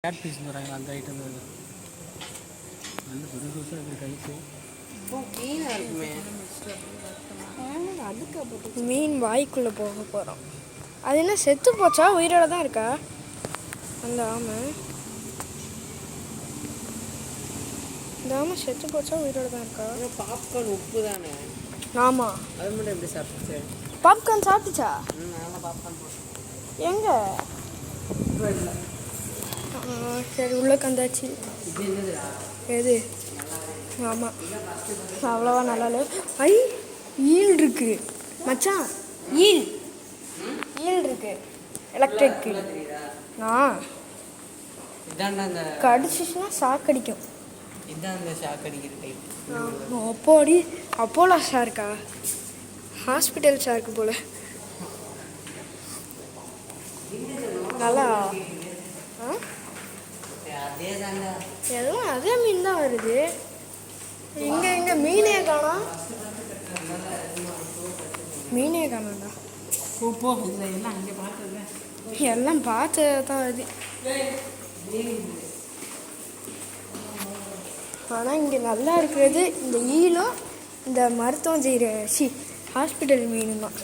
Gate piece தராங்க அந்த item நல்ல புது புதுசாக இருக்குது கைக்கு மீனாக இருக்குமே. மீன் வாய்க்குள்ளே போக போகிறோம். அது என்ன செத்து போச்சா உயிரோட தான் இருக்கா அந்த ஆமை? இந்த ஆமை செத்து போச்சா உயிரோட தான் இருக்கா? பாப்கார்ன் உப்பு தானே? ஆமாம். அது மட்டும் எப்படி சாப்பிட்டுச்சு? பாப்கார்ன் சாப்பிட்டுச்சா? நாங்கள் பாப்கார்ன் போட்டோம். எங்கே? சரி உள்ளே கந்தாச்சு. இது என்னதுடா? எது? ஆமாம், அவ்வளோவா நல்லா இல்லை. ஐ, ஈல் இருக்கு மச்சான், ஈல் இருக்கு. எலக்ட்ரிக் இதாண்டா அந்த கடிச்சிச்சுன்னா ஷாக் இதான் அந்த ஷாக் அடிக்கிற டைப். அப்போடி அப்போலோ ஷார்க்கா? ஹாஸ்பிட்டல் ஷார்க்கு போல. நல்லா அதே தாண்டா, எல்லாம் அதே மீன் தான் வருது. இங்கே மீனே காணோம். மீனே காணோம்டா. போ இல்லை எல்லாம் அங்கே பார்த்துருக்கேன். எல்லாம் பார்த்து தான் வருது. ஆனால் இங்கே நல்லா இருக்கிறது இந்த ஈலும் இந்த மருத்துவம் செய்கிற ஹாஸ்பிட்டல் மீனும் தான்.